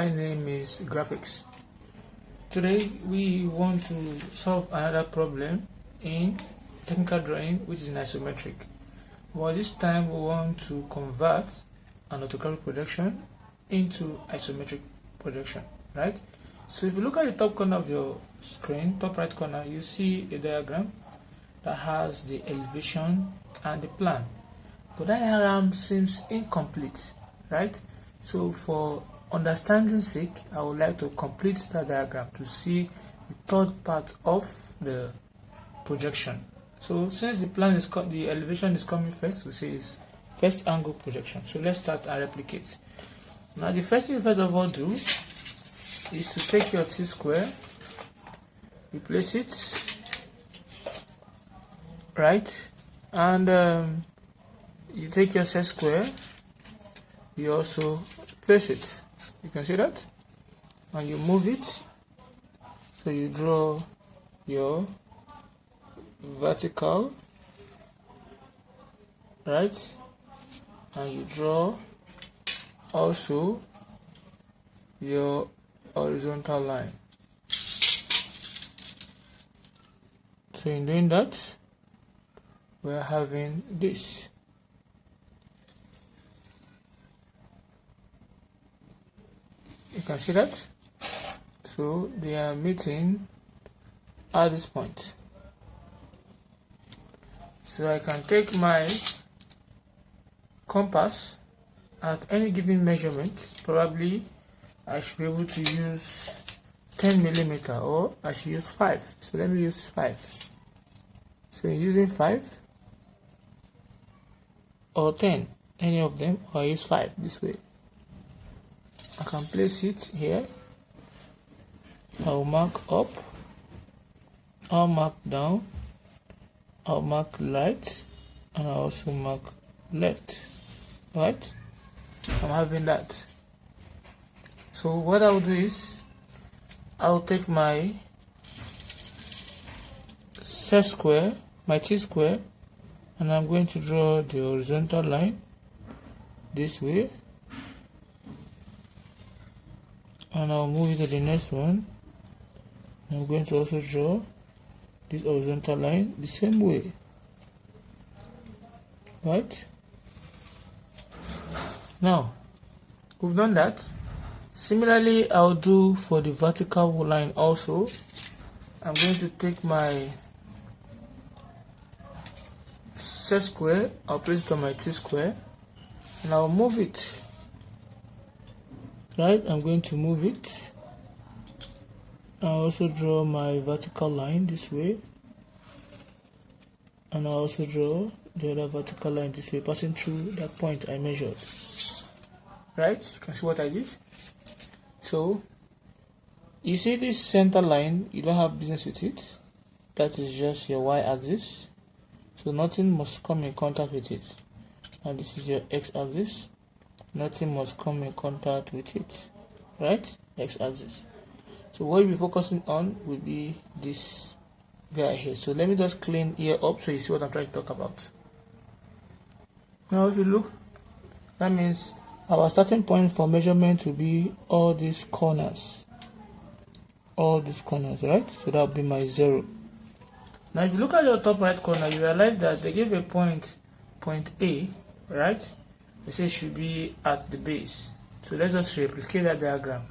My name is Graphics. Today we want to solve another problem in technical drawing, which is in isometric. But this time we want to convert an orthographic projection into isometric projection, right? So if you look at the top corner of your screen, top right corner, you see a diagram that has the elevation and the plan. But that diagram seems incomplete, right? So for understanding sake, I would like to complete that diagram to see the third part of the projection. So since the plan is the elevation is coming first, we say is first angle projection. So let's start and replicate. Now the first thing you first of all do is to take your t-square, replace it, right, and you take your set square, you also place it. You can see that, and you move it. So you draw your vertical, right, and you draw also your horizontal line. So in doing that, we are having this. You can see that. So they are meeting at this point. So I can take my compass at any given measurement. Probably I should be able to use 10 millimeter, or I should use 5. So let me use 5. So using 5 or 10, any of them, or I use 5 this way. I can place it here. I'll mark up, I'll mark down, I'll mark right, and I'll also mark left, right? I'm having that. So what I'll do is I'll take my set square, my t-square, and I'm going to draw the horizontal line this way, and I'll move it to the next one. I'm going to also draw this horizontal line the same way, right? Now we've done that. Similarly, I'll do for the vertical line also. I'm going to take my set square, I'll place it on my t-square, and I'll move it, right? I'm going to move it. I'll also draw my vertical line this way, and I'll also draw the other vertical line this way, passing through that point I measured, right? You can see what I did. So you see this center line, you don't have business with it. That is just your y-axis, so nothing must come in contact with it. And this is your x-axis, nothing must come in contact with it, right? X-axis. So what we'll be focusing on will be this guy here. So let me just clean here up so you see what I'm trying to talk about. Now if you look, that means our starting point for measurement will be all these corners, right? So that will be my 0. Now if you look at your top right corner, you realize that they gave a point A, right? They say it should be at the base. So let's just replicate that diagram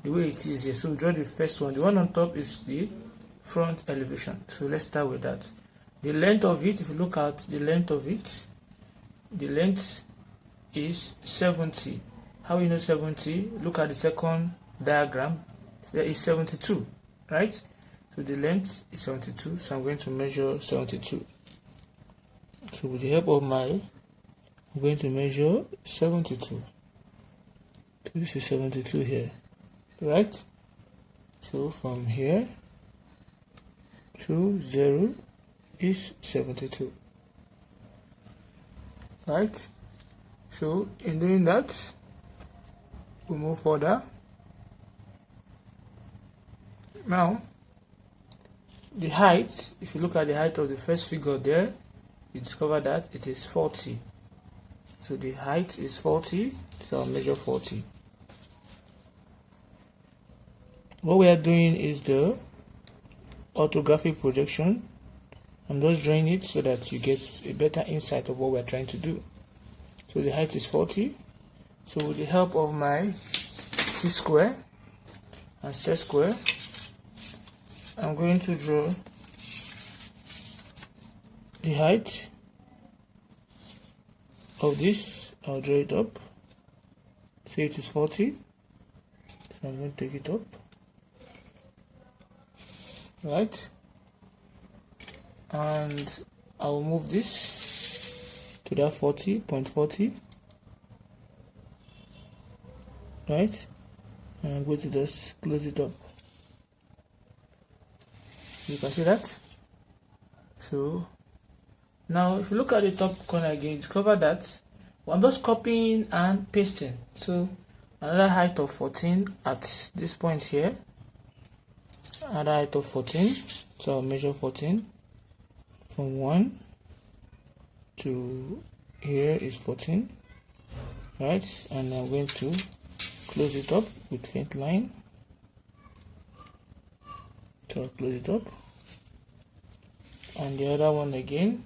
the way it is here. So we draw the first one. The one on top is the front elevation. So let's start with that. The length of it, if you look at the length of it, the length is 70. How you know 70? Look at the second diagram. There is 72, right? So the length is 72. So I'm going to measure 72. So with the help of I'm going to measure 72. This is 72 here, right? So from here to 0 is 72, right? So in doing that, we move further. Now the height, if you look at the height of the first figure there, you discover that it is 40. So the height is 40, so I'll measure 40. What we are doing is the orthographic projection. I'm just drawing it so that you get a better insight of what we're trying to do. So the height is 40. So with the help of my t-square and set square, I'm going to draw the height of this. I'll draw it up. Say it is 40. So I'm going to take it up. Right. And I will move this to that 40.40, right? And I'm going to just close it up. You can see that. So now if you look at the top corner again, discover that I'm just copying and pasting. So another height of 14 at this point here, another height of 14. So I'll measure 14. From 1 to here is 14, right? And I'm going to close it up with faint line. So I'll close it up. And the other one again,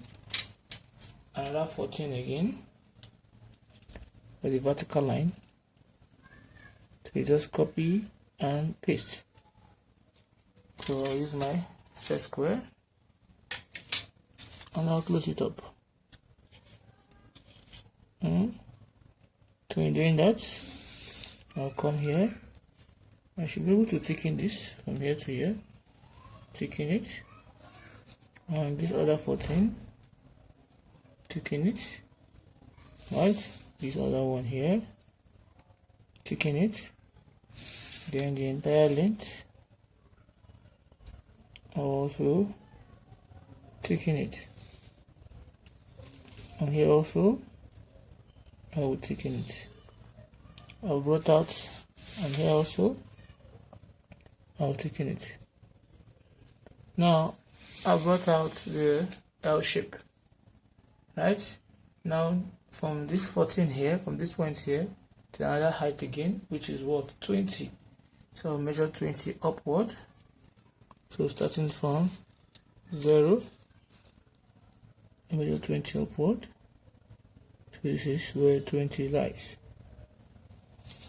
another 14 again, with the vertical line. So you just copy and paste. So I'll use my set square. And I'll close it up. So in doing that, I'll come here. I should be able to thicken this from here to here. Thicken it. And this other 14. Thicken it. Right. This other one here. Thicken it. Then the entire length. Also thicken it. And here also I will thicken it. I'll brought out, and here also I'll thicken it. Now I brought out the L shape, right? Now from this 14 here, from this point here to another height again, which is what, 20. So I'll measure 20 upward. So starting from 0, measure 20 upward. So this is where 20 lies.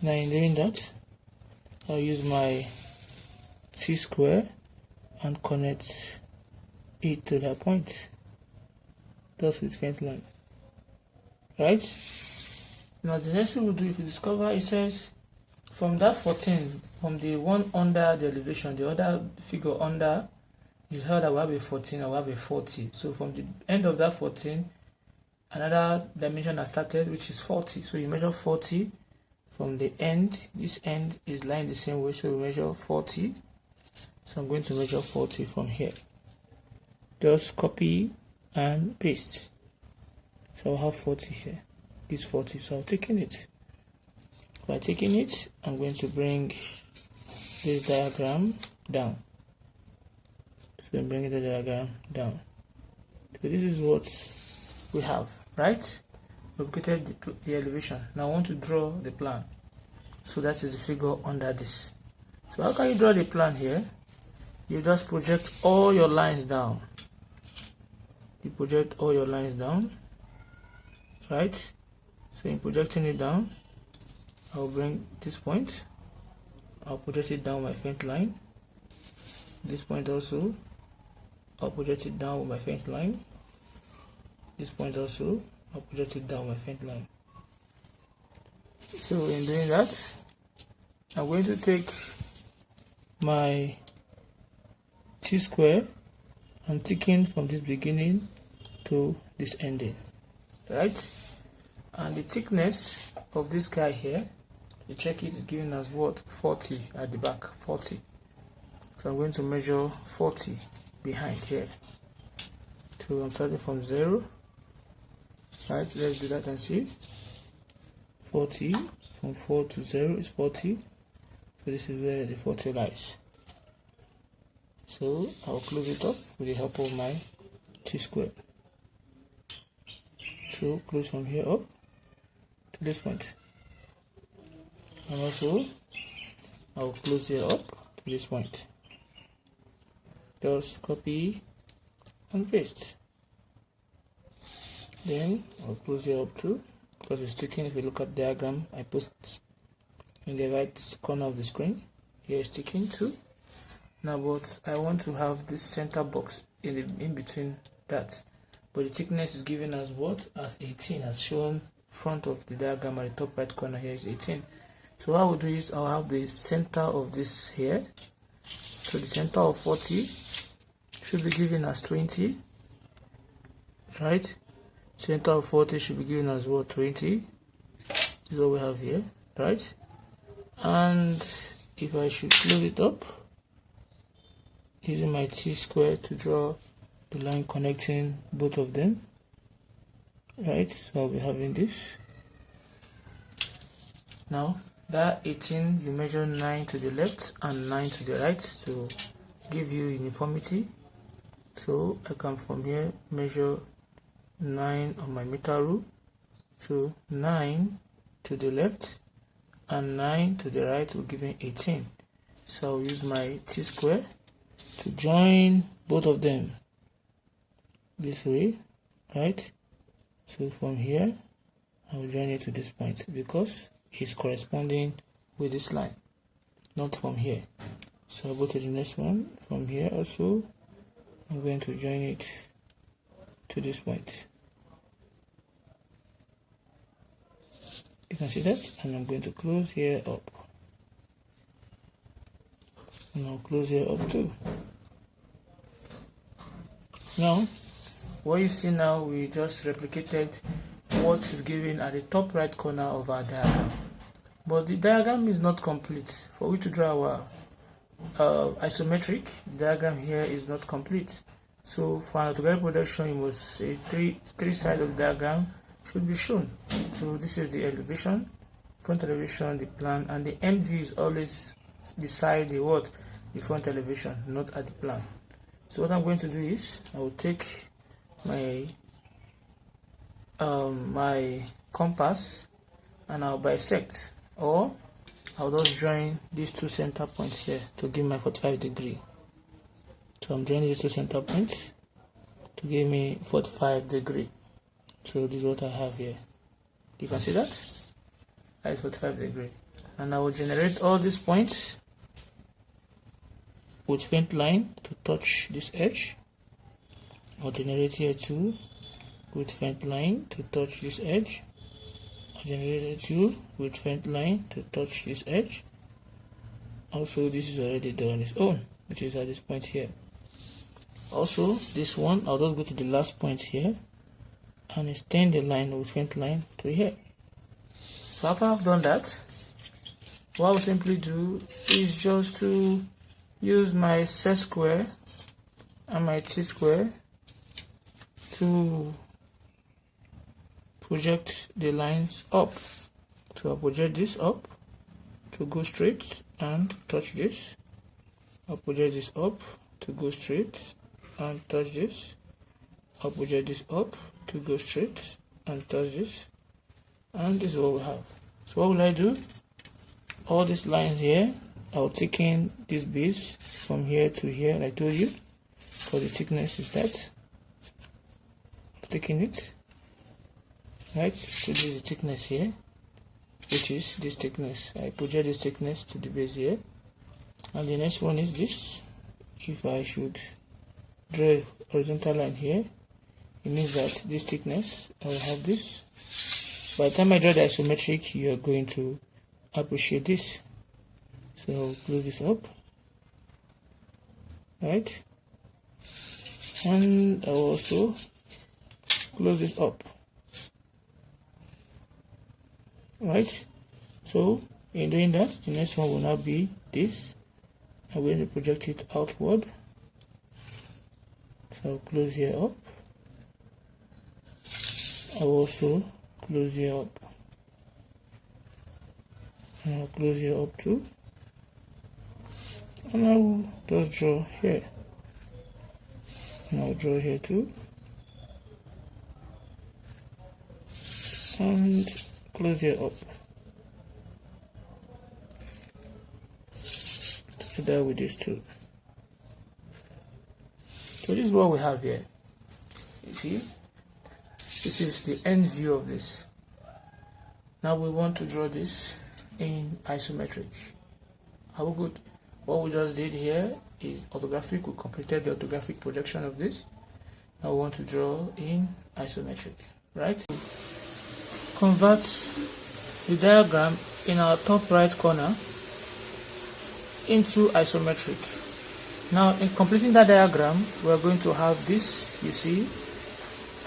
Now in doing that, I'll use my t-square and connect it to that point, just with faint line. Right? Now the next thing we'll do, if you discover, it says from that 14, from the one under the elevation, the other figure under, you heard that we have a 14 and we have a 40. So from the end of that 14, another dimension has started, which is 40. So you measure 40 from the end. This end is lying the same way, so we measure 40. So I'm going to measure 40 from here. Just copy and paste. So I'll have 40 here. This 40. So I'll take it. By taking it, I'm going to bring this diagram down. So I'm bringing the diagram down. So this is what we have, right? We've created the elevation. Now I want to draw the plan. So that is the figure under this. So how can you draw the plan here? You just project all your lines down. You project all your lines down, right? So in projecting it down, I'll bring this point. I'll project it down my faint line. This point also, I'll project it down with my faint line. This point also, I'll project it down my faint line. So in doing that, I'm going to take my t-square and thicken from this beginning to this ending, right? And the thickness of this guy here, you check it, is given as what? 40 at the back, 40. So I'm going to measure 40 behind here. So I'm starting from 0. Right, let's do that and see. 40 from 4 to 0 is 40. So this is where the 40 lies. So I'll close it up with the help of my t-square. So close from here up to this point. And also I'll close it up to this point. Just copy and paste. Then I'll close it up too, because it's sticking. If you look at the diagram I post in the right corner of the screen, here it's sticking too. Now, but I want to have this center box in between that, but the thickness is given as what? As 18, as shown front of the diagram at the top right corner. Here is 18. So what I will do is I'll have the center of this here. So the center of 40 should be given as 20, right? Center of 40 should be given as what? 20. This is what we have here, right? And if I should close it up using my T-square to draw the line connecting both of them, right? So I'll be having this. Now that 18, you measure 9 to the left and 9 to the right to give you uniformity. So I can from here measure 9 on my meter rule. So 9 to the left and 9 to the right will give me 18. So I'll use my T-square to join both of them this way, right? So from here I'll join it to this point because it's corresponding with this line, not from here. So I'll go to the next one. From here also I'm going to join it to this point. You can see that, and I'm going to close here up, and I'll close here up too. Now what you see now, we just replicated what is given at the top right corner of our diagram, but the diagram is not complete. For we to draw our isometric diagram here is not complete. So for an orthographic projection, you must say three sides of the diagram should be shown. So this is the elevation, front elevation, the plan, and the end view is always beside the what? The front elevation, not at the plan. So what I'm going to do is I will take my my compass and I'll bisect, or I'll just join these two center points here to give my 45 degree. So I'm joining these two center points to give me 45 degree. So this is what I have here. You can see that? That is 45 degree. And I will generate all these points with faint line to touch this edge. I'll generate here too with faint line to touch this edge. I'll generate it too with faint line to touch this edge. Also, this is already done on its own, which is at this point here. Also, this one, I'll just go to the last point here and extend the line with faint line to here. So after I've done that, what I'll simply do is just to use my set square and my T-square to project the lines up. So I'll project this up to go straight and touch this. I'll project this up to go straight and touch this. I'll project this up to go straight and touch this, and this is what we have. So what will I do? All these lines here, I'll take in this base from here to here, like I told you, because the thickness is that. I'm taking it, right? So this is the thickness here, which is this thickness. I project this thickness to the base here, and the next one is this. If I should draw a horizontal line here, it means that this thickness, I will have this. By the time I draw the isometric, you are going to appreciate this. So I'll close this up, right? And I'll also close this up, right? So in doing that, the next one will now be this. I'm going to project it outward. So I'll close here up. I'll also close here up, and I'll close here up too, and I'll just draw here, and I'll draw here too, and close here up. together with these two. So this is what we have here. You see, this is the end view of this. Now we want to draw this in isometric. Are we good? What we just did here is orthographic. We completed the orthographic projection of this. Now we want to draw in isometric, right? Convert the diagram in our top right corner into isometric. Now in completing that diagram, we are going to have this, you see,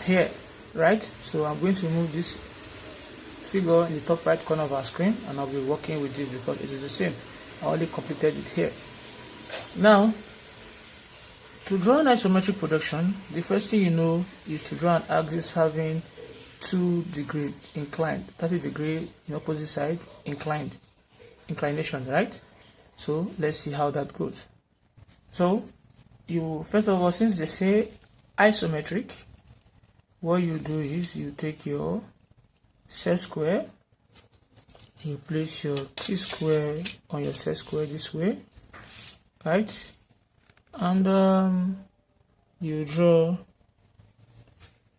here, right? So I'm going to move this figure in the top right corner of our screen, and I'll be working with this because it is the same. I only completed it here. Now, to draw an isometric projection, the first thing you know is to draw an axis having 2 degree inclined, 30 degree in opposite side inclination, right? So let's see how that goes. So you first of all, since they say isometric, what you do is you take your set square, you place your t-square on your set square this way, right? And you draw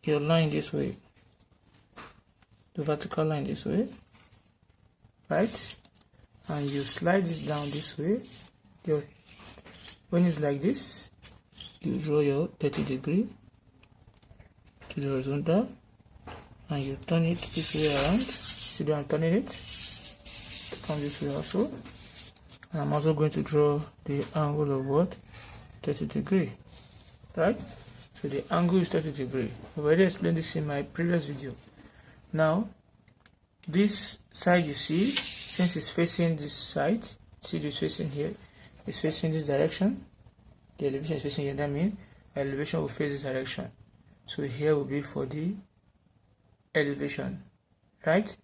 your line this way, the vertical line this way, right? And you slide this down this way. When it's like this, you draw your 30 degree to the horizontal, and you turn it this way around. See that I'm turning it to come this way also. And I'm also going to draw the angle of what? 30 degree, right? So the angle is 30 degree. I've already explained this in my previous video. Now, this side you see, since it's facing this side, see it's facing here, it's facing this direction. The elevation is facing here, that means elevation will face this direction. So here will be for the elevation, right?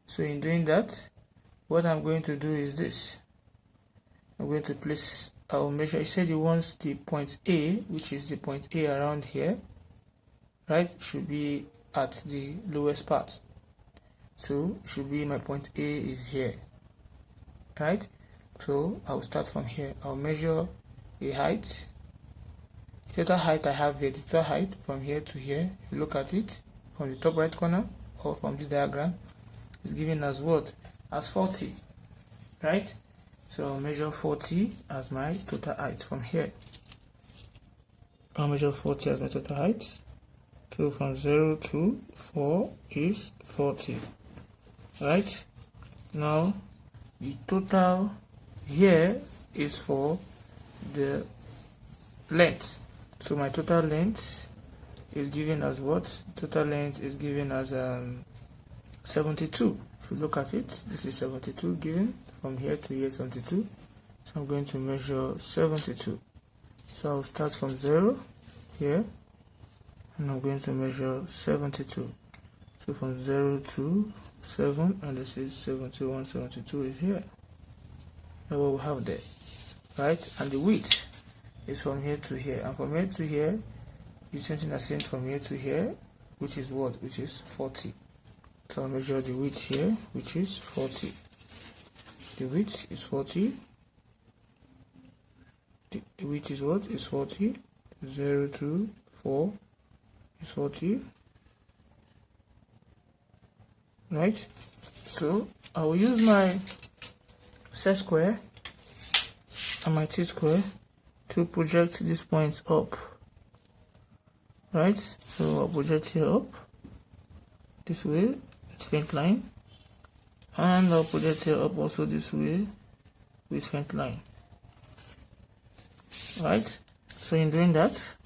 So in doing that, what I'm going to do is this. I'm going to place, I will measure, he said he wants the point A, which is the point A around here, right? Should be at the lowest part. So it should be my point A is here, right? So I'll start from here. I'll measure a height. The total height I have here, the total height from here to here, if you look at it from the top right corner or from this diagram, is given as what? As 40, right? So I'll measure 40 as my total height from here. I'll measure 40 as my total height. So from 0 to 4 is 40, right? Now the total here is for the length. So my total length is given as what? Total length is given as 72. If you look at it, this is 72 given from here to here, 72. So I'm going to measure 72. So I'll start from 0 here, and I'm going to measure 72. So from 0 to 7, and this is 71, 72 is here. That's what we have there, right? And the width is from here to here, and from here to here is something that's same from here to here, which is what? Which is 40. So I'll measure the width here, which is 40. The width is 40. The width is what? Is 40. 0 to 4 is 40. Right? So I will use my set square and my t-square to project these points up. Right? So I'll project here up this way, with faint line, and I'll project here up also this way with faint line. Right? So in doing that,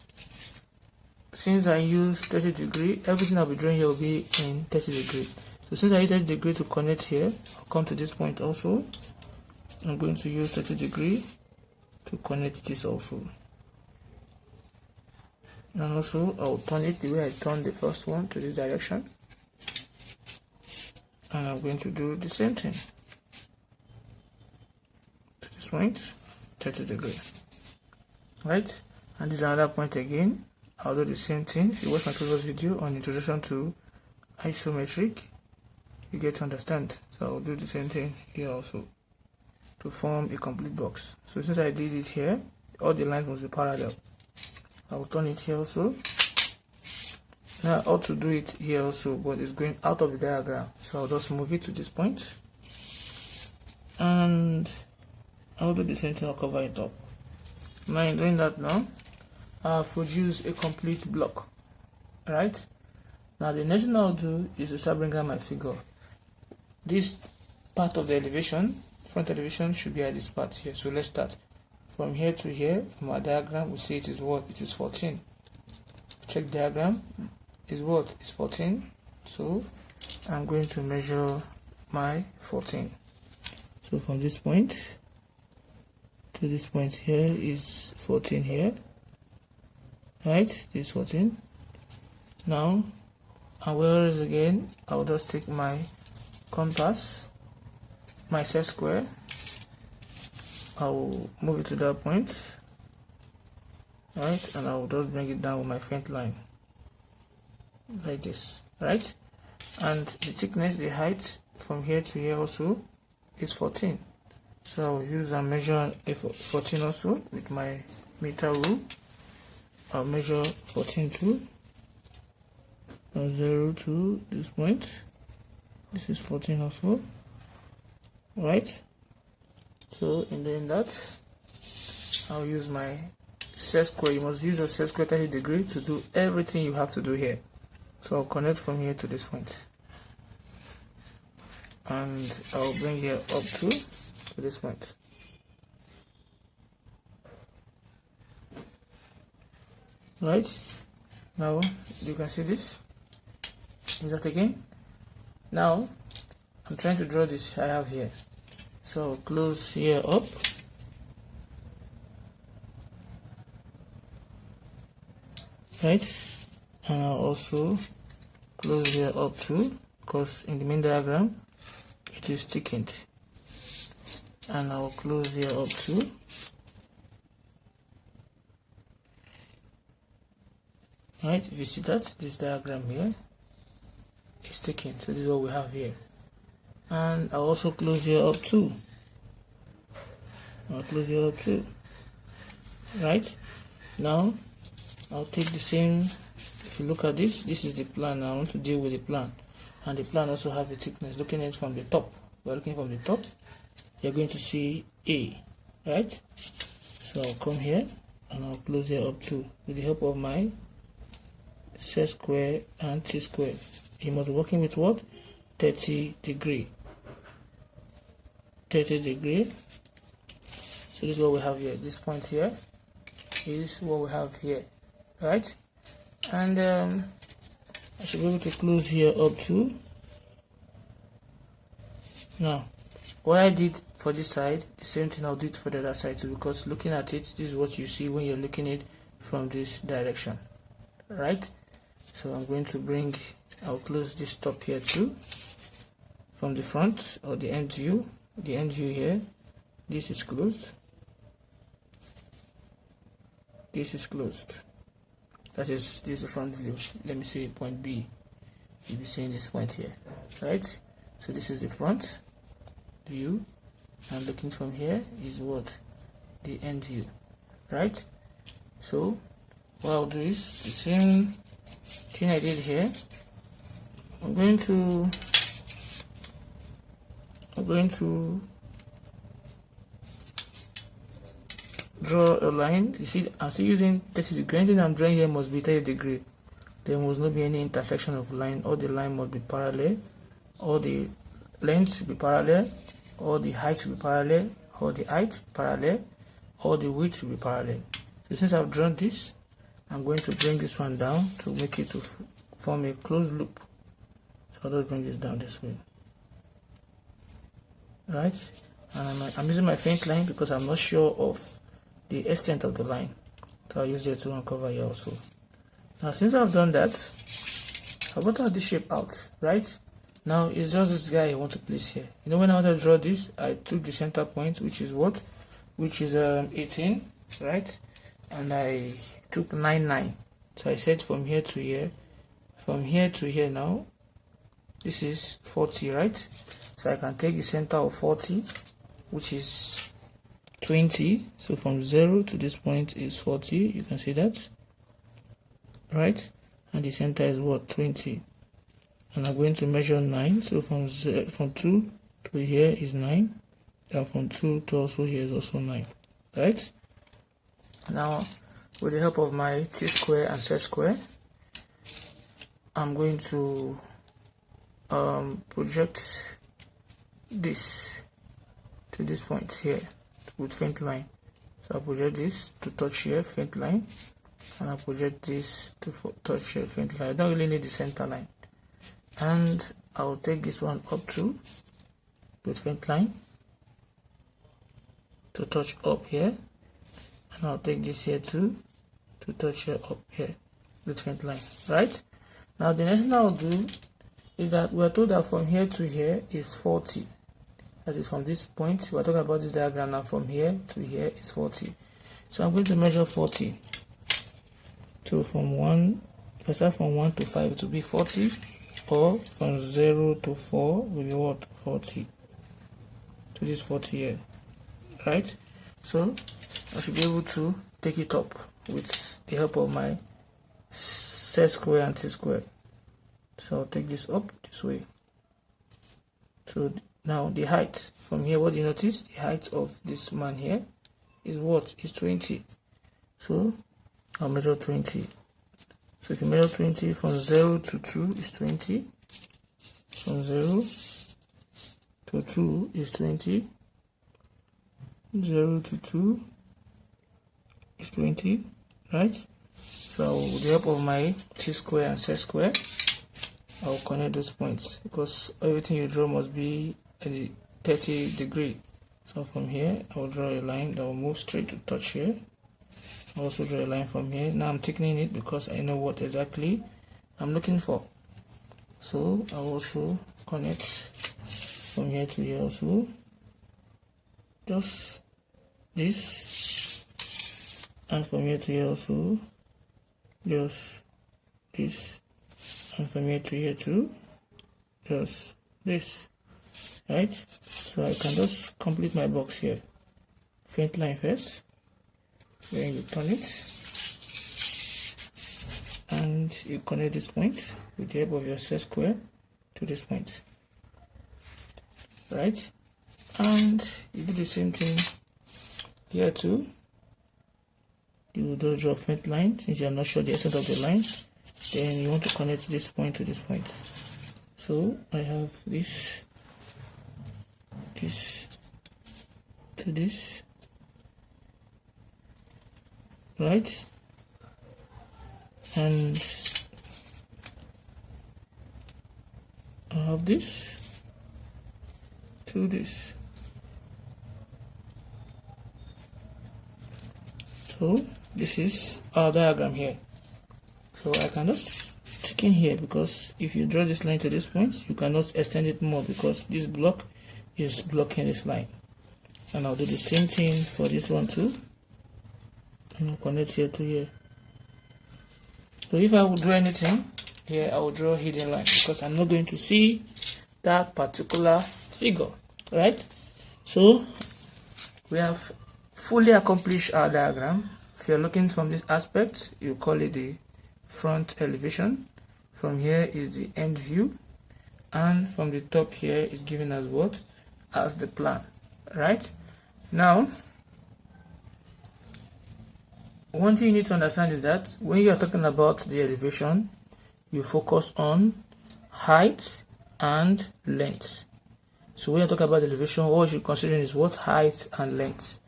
since I use 30 degree, everything I'll be drawing here will be in 30 degree. So since I use 30 degree to connect here, I'll come to this point also. I'm going to use 30 degree to connect this also. And also I'll turn it the way I turned the first one, to this direction. And I'm going to do the same thing to this point, 30 degree. Right? And this is another point again. I'll do the same thing. If you watch my previous video on introduction to isometric, you get to understand. So I'll do the same thing here also. to form a complete box. So since I did it here, all the lines must be parallel. I will turn it here also. Now I ought to do it here also, but it's going out of the diagram, so I'll just move it to this point, and I'll do the same thing. I'll cover it up. Now in doing that, now I've produced a complete block. Right now, the next thing I'll do is to start bringing out my figure. This part of the elevation, front elevation, should be at this part here. So let's start from here to here. From our diagram, we see it is what? It is 14. Check diagram. Is what? Is 14. So I'm going to measure my 14. So from this point to this point here is 14 here. Right? This is 14. Now, and where is again? I'll just take my compass, my set square. I'll move it to that point. Right? And I'll just bring it down with my faint line. Like this, right? And the thickness, the height from here to here also is 14. So I'll use and measure 14 also with my meter rule. I'll measure 14 to 0 to this point. This is 14 also, right? So in doing that, I'll use my set square. You must use a set square 30 degree to do everything you have to do here. So I'll connect from here to this point, and I'll bring here up to this point. Right now you can see this. Is that again? Now I'm trying to draw this I have here. So I'll close here up. Right? And I'll also close here up too, because in the main diagram it is thickened. And I'll close here up too. Right, if you see that, this diagram here is thickened, so this is what we have here. And I'll also close here up too. I'll close here up too. Right, now I'll take the same. If you look at this, this is the plan. I want to deal with the plan, and the plan also have a thickness. Looking at it from the top, we're looking from the top, you're going to see A, right? So I'll come here and I'll close here up too with the help of my set square and T square. You must be working with what? 30 degree. 30 degree. So this is what we have here. This point here is what we have here, right? And I should be able to close here up too. Now, what I did for this side, the same thing I'll do it for the other side too, because looking at it, this is what you see when you're looking at it from this direction, right? So I'm going to I'll close this top here too, from the front or the end view. The end view here, this is closed. This is closed. This is the front view. Let me see point B. You'll be seeing this point here, right? So this is the front view, and looking from here is what? The end view, right? So what I'll do is the same thing I did here. I'm going to draw a line. You see, I'm still using 30 degree. Anything I'm drawing here must be 30 degree. There must not be any intersection of line. All the line must be parallel. All the length should be parallel. All the height should be parallel. All the height parallel. All the width should be parallel. So since I've drawn this, I'm going to bring this one down to make it to form a closed loop. So I'll just bring this down this way. Right? And I'm using my faint line because I'm not sure of the extent of the line. So I'll use the to uncover here also. Now since I've done that, I want to have this shape out, right? Now it's just this guy I want to place here. You know, when I want to draw this, I took the center point, which is what? Which is 18, right? And I took 9. So I said from here to here. From here to here now, this is 40, right? So I can take the center of 40 which is 20. So from 0 to this point is 40. You can see that, right? And the center is what? 20. And I'm going to measure 9. So from 2 to here is 9. And from 2 to also here is also 9. Right? Now, with the help of my t-square and set-square, I'm going to project this to this point here with faint line. So I'll project this to touch here, faint line, and I'll project this to touch here, faint line. I don't really need the center line. And I'll take this one up to with faint line to touch up here, and I'll take this here too to touch here up here with faint line. Right? Now the next thing I'll do is that we're told that from here to here is 40. That is from this point. We're talking about this diagram now. From here to here is 40. So I'm going to measure 40. So from 1, if I start from 1 to 5, it will be 40. Or from 0 to 4 will be what? 40. So this 40 here. Right? So I should be able to take it up with the help of my set square and t-square. So I'll take this up this way. So now the height from here, what do you notice? The height of this man here is what? Is 20. So I'll measure 20. So if you measure 20 from 0 to 2 is 20. From 0 to 2 is 20. 0 to 2 is 20. Right? So with the help of my t-square and set square, I'll connect those points, because everything you draw must be at the 30 degree. So from here, I'll draw a line that will move straight to touch here. I'll also draw a line from here. Now I'm thickening it because I know what exactly I'm looking for. So I'll also connect from here to here also. Just this. And from here to here also. Just this. And from here to here too, just this, right? So I can just complete my box here. Faint line first, then you turn it, and you connect this point with the help of your set square to this point, right? And you do the same thing here too. You will just draw a faint line since you are not sure the extent of the line. Then you want to connect this point to this point. So I have this to this, right? And I have this to this. So this is our diagram here. So I can just stick in here, because if you draw this line to this point, you cannot extend it more because this block is blocking this line. And I'll do the same thing for this one too. And I'll connect here to here. So if I would draw anything here, I will draw a hidden line because I'm not going to see that particular figure, right? So we have fully accomplished our diagram. If you're looking from this aspect, you call it the front elevation. From here is the end view, and from the top here is given as what? As the plan, right? Now one thing you need to understand is that when you are talking about the elevation, you focus on height and length. So when you're talking about the elevation, what you're considering is what? Height and length.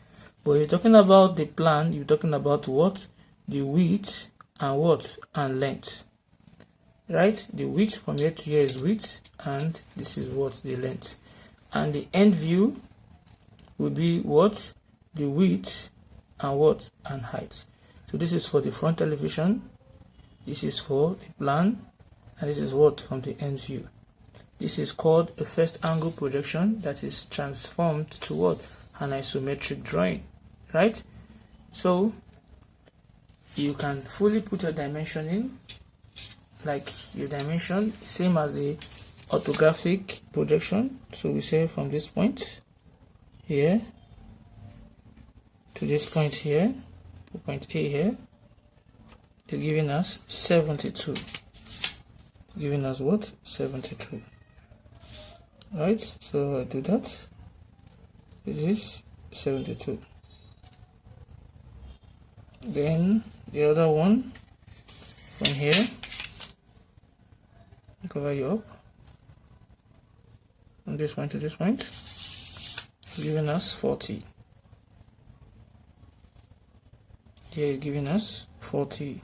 But you're talking about the plan, you're talking about what? The width and what? And length, right? The width from here to here is width, and this is what? The length. And the end view will be what? The width and what? And height. So this is for the front elevation, this is for the plan, and this is what? From the end view. This is called a first angle projection that is transformed to what? An isometric drawing, right? So you can fully put your dimension in, like your dimension, same as the orthographic projection. So we say from this point here to this point here, to point A here, they're giving us 72. Giving us what? 72. Right, so I do that. This is 72. Then the other one from here, cover you up from this point to this point, giving us 40. Here giving us 40.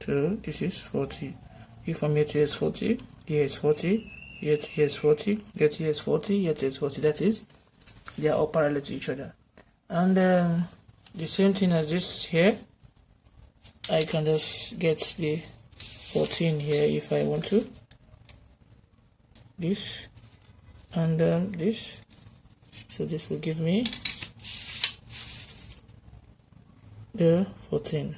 So this is 40. If from here to here is 40, here is 40, here to here is 40, here to here is 40, here to here is 40. That is, they are all parallel to each other. And the same thing as this here, I can just get the 14 here if I want to. This and this. So this will give me the 14.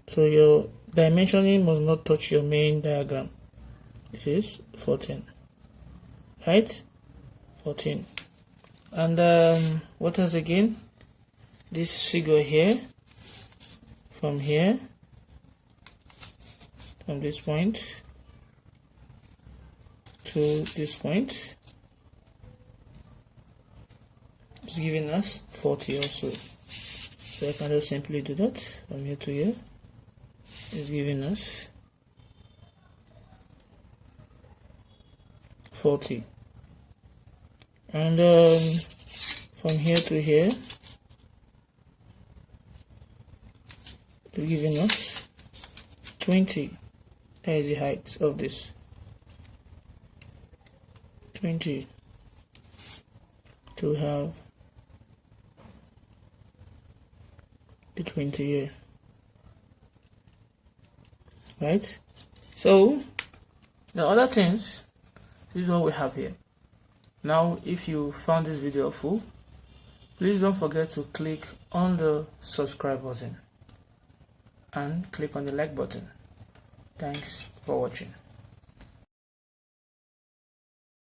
So your dimensioning must not touch your main diagram. This is 14, right? 14. And what else again? This figure here, from here, from this point to this point, is giving us 40 also. So I can just simply do that from here to here. It's giving us 40. And from here to here, it's giving us 20. That is the height of this. 20 to have the 20 here. Right? So the other things, this is what we have here. Now, if you found this video helpful, please don't forget to click on the subscribe button and click on the like button. Thanks for watching.